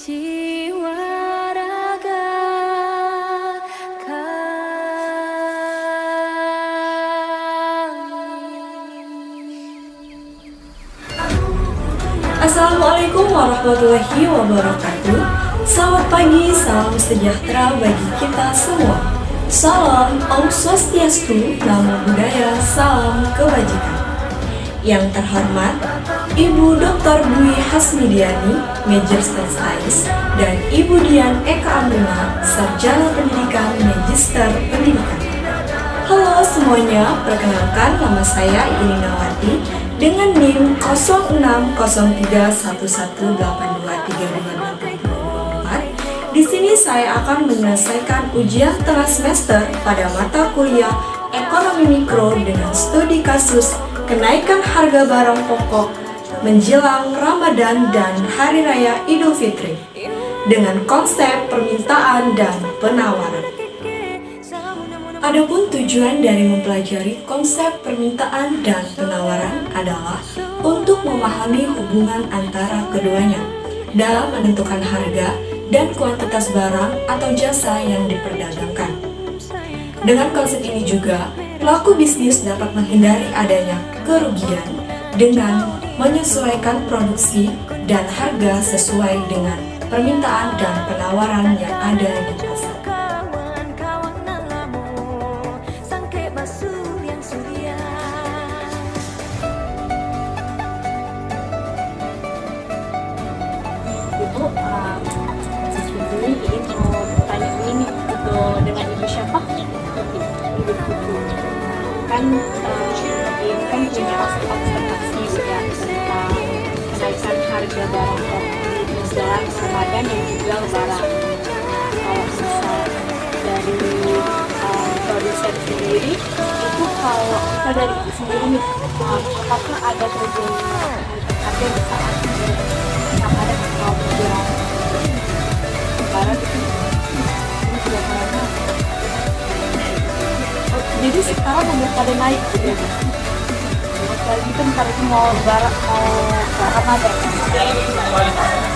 jiwa raga kami. Assalamualaikum warahmatullahi wabarakatuh. Selamat pagi, salam sejahtera bagi kita semua. Salam Om Swastiastu, Namo Buddhaya, salam kebajikan. Yang terhormat Ibu Dr. Dwi Hasmidiani, Magister Sains, dan Ibu Dian Eka Amrina, Sarjana Pendidikan Magister Pendidikan. Halo semuanya, perkenalkan nama saya Irinawati dengan NIM 060311823224. Di sini saya akan menyelesaikan ujian tengah semester pada mata kuliah Ekonomi Mikro dengan studi kasus kenaikan harga barang pokok menjelang Ramadan dan Hari Raya Idul Fitri dengan konsep permintaan dan penawaran. Adapun tujuan dari mempelajari konsep permintaan dan penawaran adalah untuk memahami hubungan antara keduanya dalam menentukan harga dan kuantitas barang atau jasa yang diperdagangkan. Dengan konsep ini juga, pelaku bisnis dapat menghindari adanya kerugian dengan menyesuaikan produksi dan harga sesuai dengan permintaan dan penawaran yang ada di pasar. Ibu, ini mau tanya ini dengan ibu siapa? Ibu Putu. Kan ini kan punya observasi ya tentang kenaikan harga barang pokok menjelang Ramadan dan juga Lebaran. Kalau misal dari produsen sendiri itu kalau kita dari ibu sendiri nih, apakah ada terjadi harga di saat Ramadan atau menjelang Lebaran itu ini sudah pernah. Jadi sekarang udah pada naik gitu ya. Kalau gitu ntar itu mau Ramadan.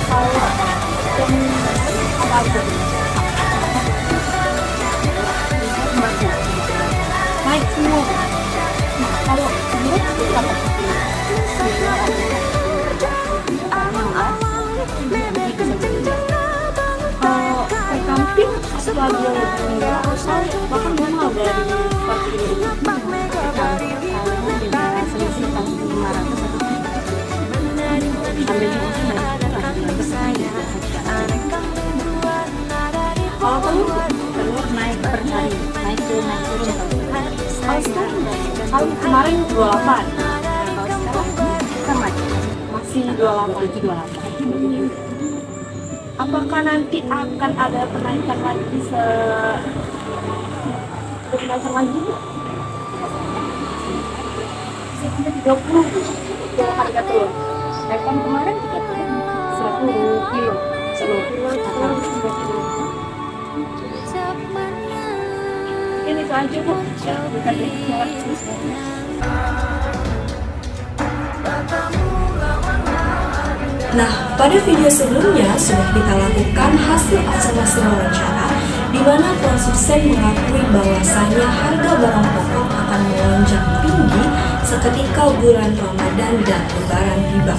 Kalau yang apa aja? Naik semua. Kalau menurut berapa? Kalau ke kampung sebagai murah atau bahkan mahal dari seperti ini. Selisih 1.500 kalau telur naik per hari, naik turun. Kalau sekarang kalau kemarin 28, kalau sekarang sama masih 28. Apakah nanti akan ada penaikan lagi kenaikan lagi? Sampai 30 untuk harga telur. Kan kemarin 10 kilo seluruh ini itu aja Bu. Nah, pada video sebelumnya sudah kita lakukan hasil observasi wawancara di mana konsumen mengakui bahwasannya harga barang pokok akan melonjak tinggi seketika bulan Ramadan dan Lebaran tiba.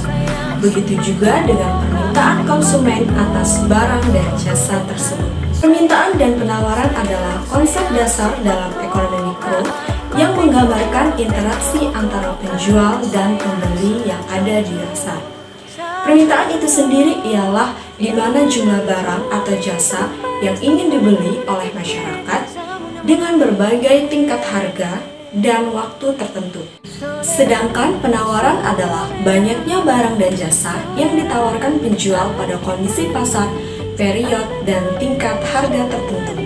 Begitu juga dengan permintaan konsumen atas barang dan jasa tersebut. Permintaan dan penawaran adalah konsep dasar dalam ekonomi mikro yang menggambarkan interaksi antara penjual dan pembeli yang ada di pasar. Permintaan itu sendiri ialah di mana jumlah barang atau jasa yang ingin dibeli oleh masyarakat dengan berbagai tingkat harga dan waktu tertentu. Sedangkan penawaran adalah banyaknya barang dan jasa yang ditawarkan penjual pada kondisi pasar, period, dan tingkat harga tertentu.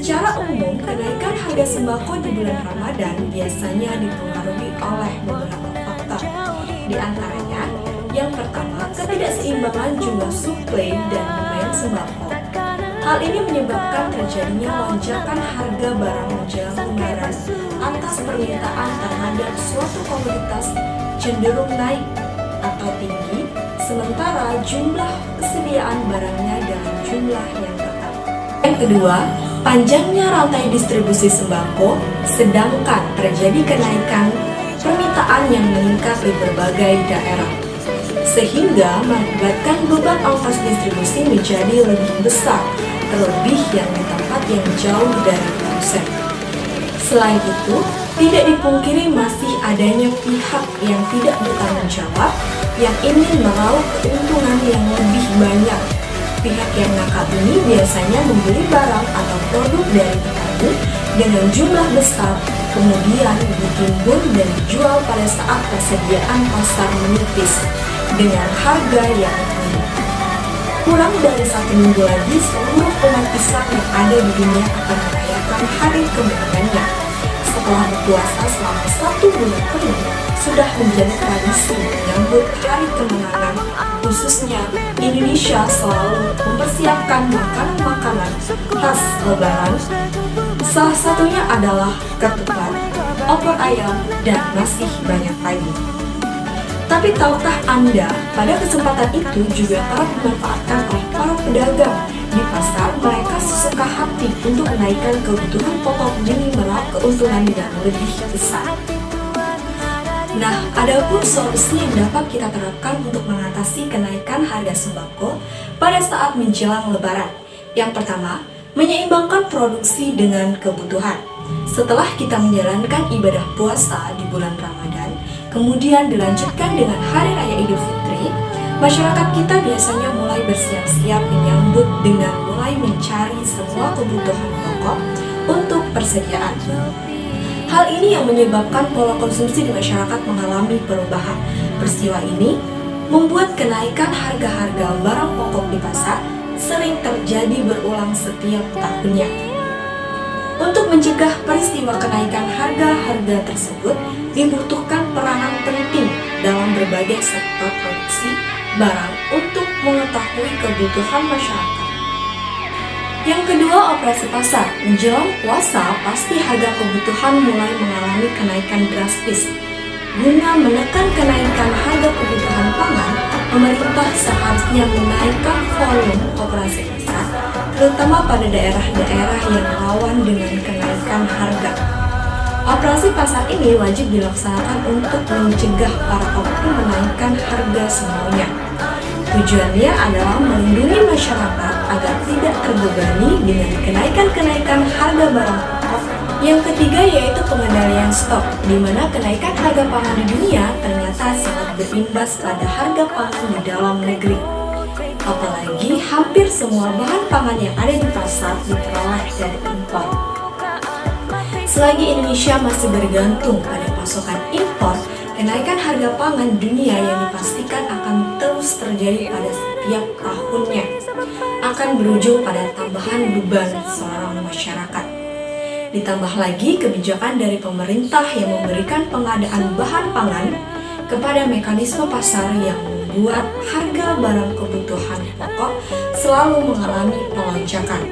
Secara umum, kenaikan harga sembako di bulan Ramadan biasanya dipengaruhi oleh beberapa faktor. Di antaranya, yang pertama, ketidakseimbangan jumlah suplai dan demand sembako. Hal ini menyebabkan terjadinya lonjakan harga barang menjelang Lebaran atas permintaan terhadap suatu komoditas cenderung naik atau tinggi sementara jumlah kesediaan barangnya dalam jumlah yang tetap. Yang kedua, panjangnya rantai distribusi sembako, sedangkan terjadi kenaikan permintaan yang meningkat di berbagai daerah, sehingga mengakibatkan beban ongkos distribusi menjadi lebih besar, terlebih yang di tempat yang jauh dari produsen. Selain itu, tidak dipungkiri masih adanya pihak yang tidak bertanggung jawab yang ingin meraup keuntungan yang lebih banyak. Pihak yang nakal ini biasanya membeli barang atau produk dari petani dengan jumlah besar, kemudian ditimbun dan dijual pada saat persediaan pasar menipis dengan harga yang tinggi. Kurang dari 1 minggu lagi, seluruh umat Islam yang ada di dunia akan merayakan hari kemenangannya. Setelah berpuasa selama 1 bulan penuh, sudah menjadi tradisi menyambut hari kemenangan. Khususnya, Indonesia selalu mempersiapkan makanan-makanan khas Lebaran. Salah satunya adalah ketupat, opor ayam, dan masih banyak lagi. Tapi tahukah Anda, pada kesempatan itu juga kerap dimanfaatkan oleh para pedagang di pasar. Mereka sesuka hati untuk menaikkan kebutuhan pokok demi meraup keuntungan yang lebih besar. Nah, adapun solusi yang dapat kita terapkan untuk mengatasi kenaikan harga sembako pada saat menjelang Lebaran. Yang pertama, menyeimbangkan produksi dengan kebutuhan. Setelah kita menjalankan ibadah puasa di bulan Ramadan, kemudian dilanjutkan dengan Hari Raya Idul Fitri, masyarakat kita biasanya mulai bersiap-siap menyambut dengan mulai mencari semua kebutuhan pokok untuk persediaan. Hal ini yang menyebabkan pola konsumsi di masyarakat mengalami perubahan. Peristiwa ini membuat kenaikan harga-harga barang pokok di pasar sering terjadi berulang setiap tahunnya. Untuk mencegah peristiwa kenaikan harga-harga tersebut, dibutuhkan peranan penting dalam berbagai sektor produksi barang untuk mengetahui kebutuhan masyarakat. Yang kedua, operasi pasar. Menjelang puasa, pasti harga kebutuhan mulai mengalami kenaikan drastis. Guna menekan kenaikan harga kebutuhan pangan, pemerintah seharusnya menaikkan volume operasi pasar, terutama pada daerah-daerah yang rawan dengan kenaikan harga. Operasi pasar ini wajib dilaksanakan untuk mencegah para pelaku menaikkan harga semaunya. Tujuannya adalah melindungi masyarakat agar tidak terbebani dengan kenaikan-kenaikan harga barang pokok. Yang ketiga yaitu pengendalian stok, di mana kenaikan harga pangan di dunia ternyata sangat berimbas pada harga pangan di dalam negeri. Apalagi hampir semua bahan pangan yang ada di pasar diperoleh dari impor. Selagi Indonesia masih bergantung pada pasokan impor, kenaikan harga pangan dunia yang dipastikan akan terus terjadi pada setiap tahunnya, akan berujung pada tambahan beban seorang masyarakat. Ditambah lagi kebijakan dari pemerintah yang memberikan pengadaan bahan pangan kepada mekanisme pasar yang membuat harga barang kebutuhan pokok selalu mengalami pelonjakan.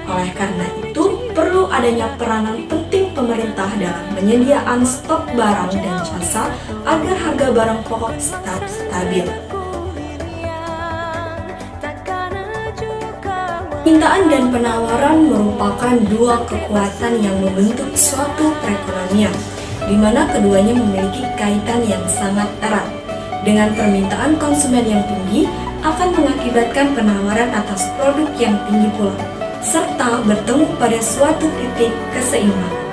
Oleh karena itu, perlu adanya peranan penting pemerintah dalam penyediaan stok barang dan jasa agar harga barang pokok tetap stabil. Permintaan dan penawaran merupakan dua kekuatan yang membentuk suatu perekonomian, di mana keduanya memiliki kaitan yang sangat erat. Dengan permintaan konsumen yang tinggi akan mengakibatkan penawaran atas produk yang tinggi pula, serta bertemu pada suatu titik keseimbangan.